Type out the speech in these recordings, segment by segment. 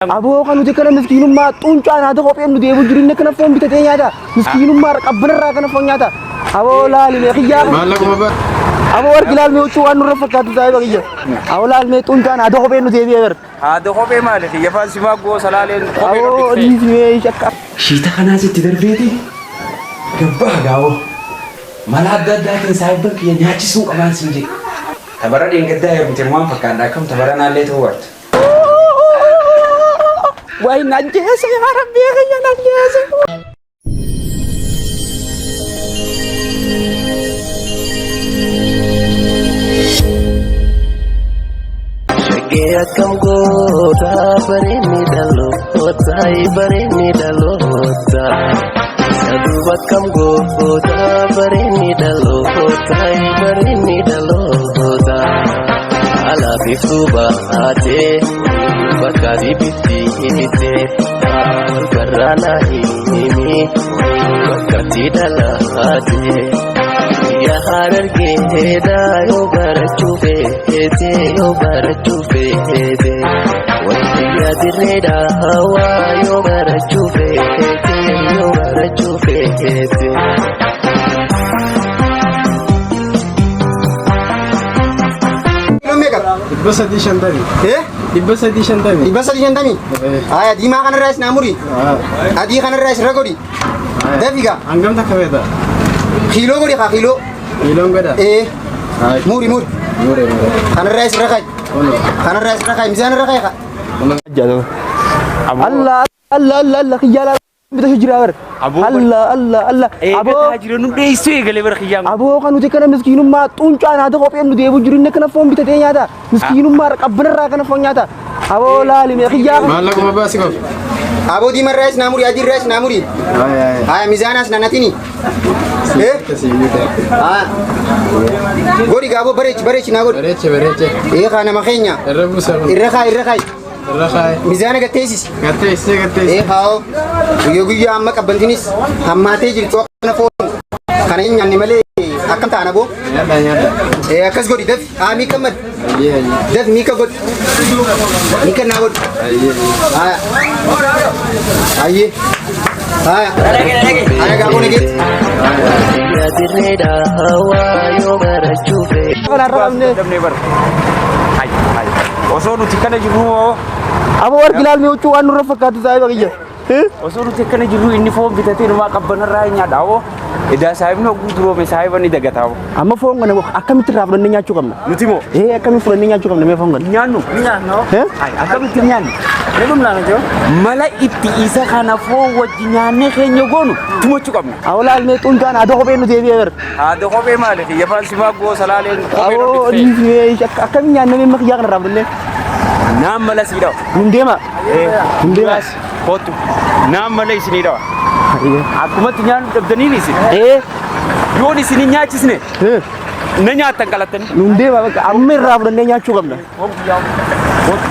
Aboo kan nuti kana miskiinummaa xuuncaan haa ta'u kopheen nuti eeboo jireenya kana foon bitatee nyaata. Miskiinummaa qabbanarraa kana foon nyaata. Aboo laali mee xiyyaa. Maallaquma ba. Aboo wargi laal mee huccuu waan nurra fakkaatu taa'ee baqiyya. Aboo laal mee xuuncaan haa ta'u kopheen nuti eebee ber. Haa ta'u kophee maali xiyya faansi maggoo salaaleen kophee nuti. Aboo dhiis mee shakka. Shiita kanaas itti darbeeti. Gabbaa gaawoo. Mala adda addaatiin saayibban kiyya nyaachisuu qabaan siin jedhe. Tabara dheengaddaa eegute waan fakkaadha akkam tabara naallee ta'uu warta. Wai najese ya Rabbi ya najese. Shagea kamgo ta bareni dalo ta Sadu kamgo ta bareni dalo ta Ala bisuba ate bakari biti ite karana himi bakati dala ate ya hararge da yo barachufe ete wati ya direda hawa yo barachufe ete Ibasa di Shantani. Ibasa di Shantani. Aya di makan rice namuri. Adi kan rice ragodi. Dafiga. Anggam tak kaweda. Kilo godi ka kilo. Kilo ngada. Muri. Kan rice rakai. Kan rice rakai misan rakai ka. Jalo. Allah khiyala bita hijrawar. Allah. Abo hajiranu deisu egale ber khiyam. Abo kan nuti kana miskiinummaa xuuncaan haa ta'u kopheen nuti eeboo jireenya kana foon bitatee nyaata. Miskiinummaa qabbanarraa kana foon nyaata. Aboo laali mee khiyyaa. Maallaquma ba sikof. Aboo di marrais namuri adi rice namuri. Aya mizanas nanatini. Godi gabo barech na godi. Barech. Kana makhenya. Irrabusa. Irrakai. Mizana gatesis. Gates. Hao. Guyyaa amma qabbantinis hammaatee jirtu kana foon. Kana nyaanni malee akkam ta'ana boo. Nyada. Akkas godi daf mi kamad. Iya. Daf mi ka god. Mi ka na god. Ayye. Aya gabo negit. ya direda hawa yo barachufe Kana ramne. Damne ber. Hai. Osoo nuti kana jiru Abo wargi laal mee huccuu waan nurra fakkaatu taa'ee baqiyya. osoo nuti kana jiru inni foon bitatee numa qabbanarraa nyaadhaawoo. Ida saayibni guduroo me saayibani dagataawoo. Amma foon kana akkamitti irraa fudhannee nyaachuu qabna? Nuti moo Akkamitti fudhannee nyaachuu qabna mee foon kana? nyaannu. Hai akkamitti nyaannu. Mala itti isa kana foon wajji nyaannee keenya goonu tumachuu qabna. Abo laal mee xuuncaan haa ta'u kopheen nuti eebee ber. Haa ta'u kophee maali xiyya faansi maggoo salaaleen kophee Abo dhiis mee akkamitti nyaannee mee makiyyaa kana irraa fudhannee? naam mala siidhawa. Nun deema. Kootu naam mala isinidhawa. Akkumatti nyaannu dhabdanii isin. Yoon isin nyaachisne na nyaattan qalatani. Nun deema bakka amma irraa fudhannee nyaachuu qabna.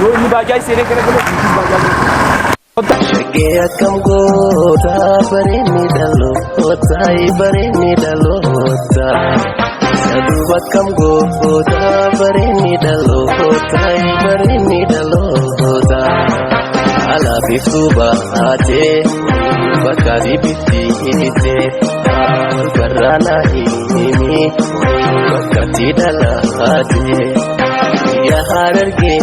Yoo inni baajaa iseenee gara galee Shagea kamgo ta bareni dalo ta Sadu kamgo ta bareni dalo ta Ala bisuba ate bakari biti ite karana himi bakati dala ate ya hararge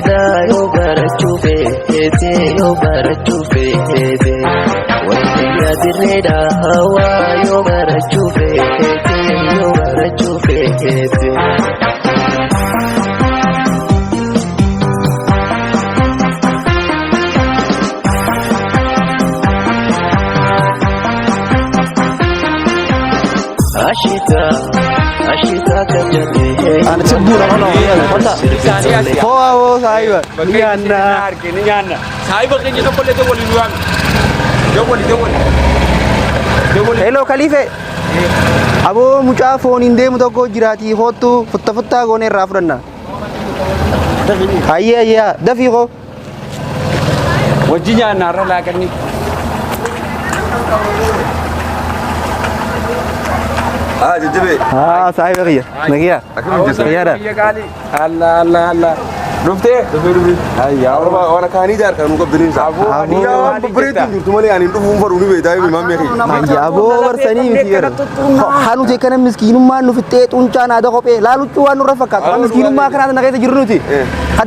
da yo barachufe ete wati ya direda hawa yo barachufe ete Ashita kajale Ana cebura kono. Kota. Oh, saayiba. nyaanna. Saayiba keenya tokkollee waliin waan. Dewwali. Hello Khalife. Abo mucaa fooniin deemu tokko jiraati hootu futta goone irraa fudhanna. Ayye dafii ko. Wajji nyaanna irra laaqanni. Jajjabe. Sahib Nagia. Nagia dah. Allah. Dhuftee? Ayyaa Waan kaanii jaarkan nu qabdanii isaa. Aboo Waan babbareedu jirtu malee ani dhufuun fadhu ni beektaa himaa meeqi. Ayyaaboo barsanii miti gara. Hanuti kana miskiinummaan nu fixee xuncaan aadaa kophee laaluchuu waan nurra fakkaatu. Waan miskiinummaa kanaata nageessa jirru nuti.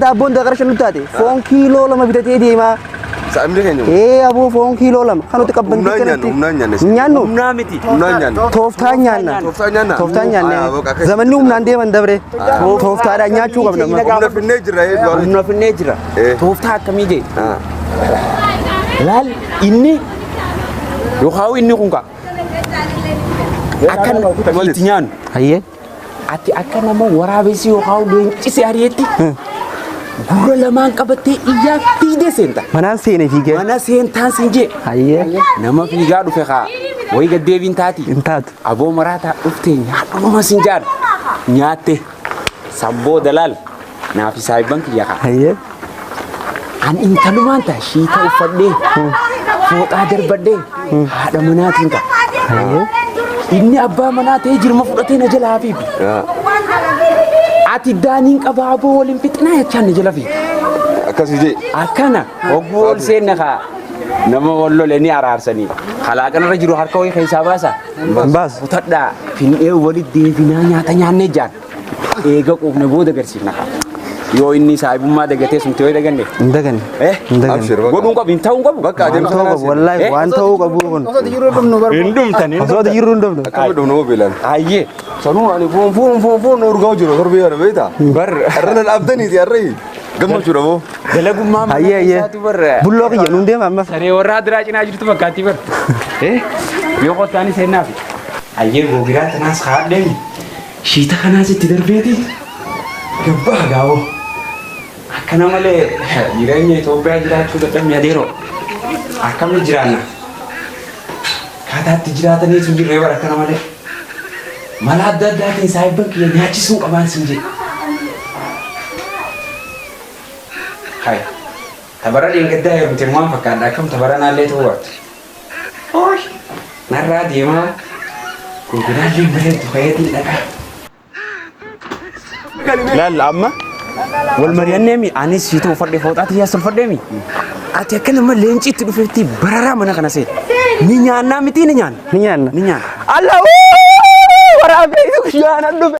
Daabboon daaqara shan nutti taate foon kiiloo 2 bitatee deemaa. Saamni keenya. Aboo foon kiiloo 2 kanuti qabbantii kanatti. Nyaannu. humnaa miti. Humnaan nyaanna. Tooftaan nyaanna. Tooftaan nyaanna. Tooftaan nyaanne. Zamanni humnaan deeman dabre. Tooftaadhaan nyaachuu qabna. Humna finnee jirra eebbaa. Humna finnee jira. Tooftaa akkamii jee? Laal inni yookaan inni kun akka itti nyaannu. Hayyee. Ati akka nama waraabessi yookaan leencisi ari'etti gurra lamaan qabattee iyyaa fiigdee seenta. Manaan seenee fiigee. Mana seentaan siin jee. Hayyee. Nama fiigaa dhufe haa wayii gaddeebiin taati. Hin taatu. Aboo maraataa dhuftee nyaadhuma siin jaan nyaatte sabboo dalaal naaf isaayibban kiyya haa. Hayyee. An intalumaan ta'a shiita uffadhee fooxaa darbadhee haadha manaatiin ta'a. Hayyee. Inni abbaa manaa ta'ee jirma fudhatee na jalaa fiigu. Ati daaniin qabaa aboo waliin fixinaa jechaan na jala fiigu. Akkasii jee. Akkana hogguu ol seenna kaa nama wal lole ni araarsanii. Kalaaqanarra jiru harka wayii keessaa baasa. Baas. Kutadhaa fin'ee walitti deebinaa nyaata nyaannee jaan. Eega quufne booda agarsiifna kaa. Yoo inni saayibummaa dagatee sun ta'ee daganne. Hin daganne. Hin daganne. Godhuun qabu hin ta'uun qabu. Bakka adeemsa Waan ta'uu qabu wallaahi waan ta'uu qabu kun. Hin dhumtan. Osoo jirru hin dhumne. Akkami dhumnoo beelan. Ayyee. Sanuu ani foon urgaa jiru torbee kana beektaa. Bar. Irrana dhaabdaniiti harree. Gammachuudha moo. Dalagummaa Hayyee hayyee. Bulloo kiyya nuun deema amma. Saree warraa diraa cinaa jirtu fakkaatti bar. Yoo qottaani seennaaf. Ayyee googiraa tanaas haadheen shiita kanaas itti darbeeti. Gabbaa gaawoo. Akkana malee jireenya Itoophiyaa jiraachuu dadhabne adeeroo. Akkamitti jiraanna? Kaataatti jiraatanii sun jirree bara akkana malee. Mala adda addaatiin saayibban kiyya nyaachisuu qabaan sin jedhe. Hai. Tabara dheengaddaa heerumte waan fakkaadha akkam tabara naallee ta'uu baattu. Ooy! Narraa deemaa gurguraallee bareeddu fayyadii dhaqaa. Laalla amma wal mari'anneemi anis siituu uffadhee fooxaatti yaas uffadheemi. Ati akka nama leenci itti dhufetti bararaa mana kana seet. Ni nyaannaa miti ni nyaanna. Ni nyaanna. Ni nyaanna. Allah waraabee guyyaan dhufe.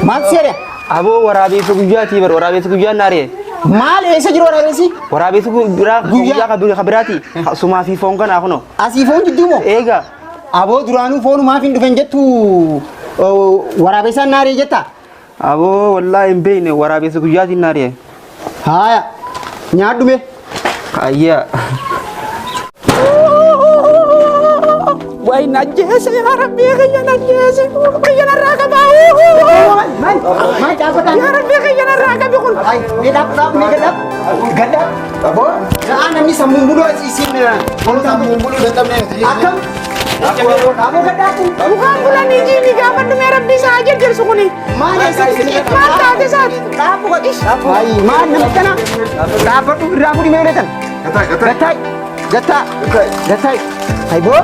Maal seera? Aboo waraabessa guyyaati bar waraabessa guyyaan naaree. Maal eessa jiru waraabessi? Waraabessa guyyaa kabiraati. Sumaa fi foon kanaa kunoo. Asii foon jidduu moo? Eega. Aboo duraanuu foonu maaf hin dhufen jettu waraabessaan naaree jetta? Aboo wallaahi hin beekne waraabessa guyyaatiin naaree. Haaya nyaadhume. Ayyaa. Wai najese ya Rabbi kayya najese kayya naraka bau. Maal dhaabatan? Ya Rabbi kayya naraka bikun. Ay, ni gadap. Gadap. Aboo. Saan namni sammuun buluu isin sammuun buluu dadhabne. Akkam? Aboo gadaaku. Bukan bulan ini ni gaafan dhume Rabbi isaa jajjarsu kuni. Maal eessatti? Maal taate isaati? Dhaabu godhis. Ay, maal namni kana? Dhaabadhu irraa fudhi meeqatan? Gattaay. Gattaay. Hayboo?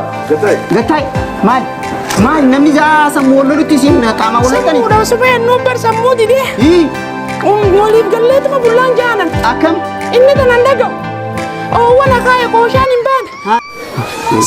Gattaay. Maal namni jaa sammuu wal lolutti isin qaama wal loltani? Sammuudha supeen nu bar sammuu dide. Waliif galleetuma bullaan jaanan. Akkam? Inni tanan dhaga'u. Oowwan akaaya qooshaan hin baane.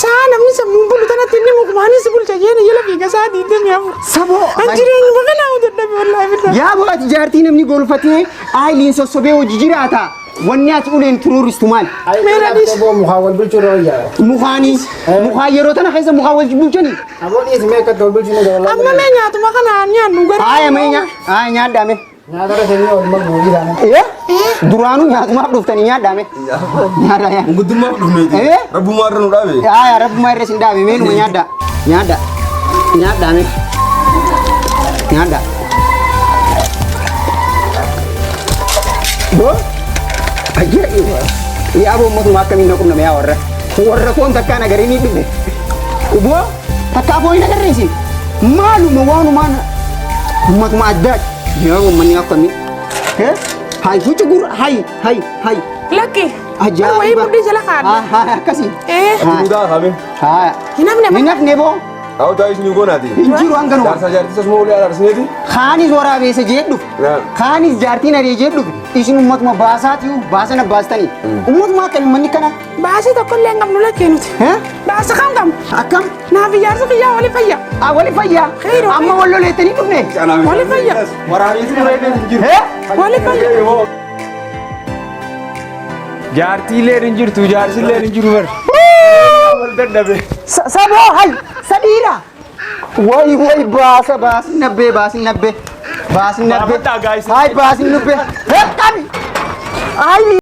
Saa namni sammuun bulu tanatti inni mukmaanis bulcha jeena jala fiiga isaa diidamii afur. Saboo. Jireenya bakanaa dadhabe wallaahi billahi. Yaa bo'aati jaartii namni golfatee aayiliin sossobee hojii jiraata. Wanni ati uleen turuuristu maal? Meeladis. Mukaa wal bulchuu dha wayyaa. Mukaanii. Mukaa yeroo tana keessa mukaa wal bulchani. Aboon dhiyeessi mee akka wal bulchuu dha Amma mee nyaatuma kanaan nyaannu gara. Haaya mee nyaadhaame. nyaata rasanii wal magguu jiraame. Duraanuu nyaatumaaf dhuftanii nyaadhaame. Nyaadha. Guddummaaf dhufneeti. Rabbumaa irra nu dhaabe. Haaya rabbumaa irra sin dhaabe meenuma nyaadha. Nyaadhaame. Nyaadha. Ajaa'iba! Yaa mootummaa akkamiin na qunname yaa warra koon takkaan agarii ni dhufe. Uboo takkaa foon hin agarreesi. Maaluma waanumaan ummatuma addaati. Yaa uummanni akkamii. Hayi fuucha gurra hayi. Lakki. Ajaa'iba! Wayii mudhii jala kaadha. Akkasii. Mudaa hame. Hin hafne boo. Taa'u taa'u isin gonaati. Injiru hanganuma. Jaarsa jaartisa suma olii alarsineeti. Kaanis waraabessa jedhu. Kaanis jaartiin adii jedhu. Isin ummatuma baasaati baasana baastanii. Ummatuma akkamii manni kana. baasii tokkollee hin qabnu lakkee nuti. Baasa kam qabnu. Akkam? Naaf ijaarsa kiyyaa wali fayya. Wali fayyaa. Amma wal loleettanii dhufne. Wali fayya. Waraabessi muree jiru. Wali fayya. Jaartiileen hin jirtu, jaarsilleen hin jiru bar. Wal dadhabe. Saboo hay sadiira. Way baasa baasin nabbee. Baafadhaa, guys. Hay baasin nabbee. Qabi. Ay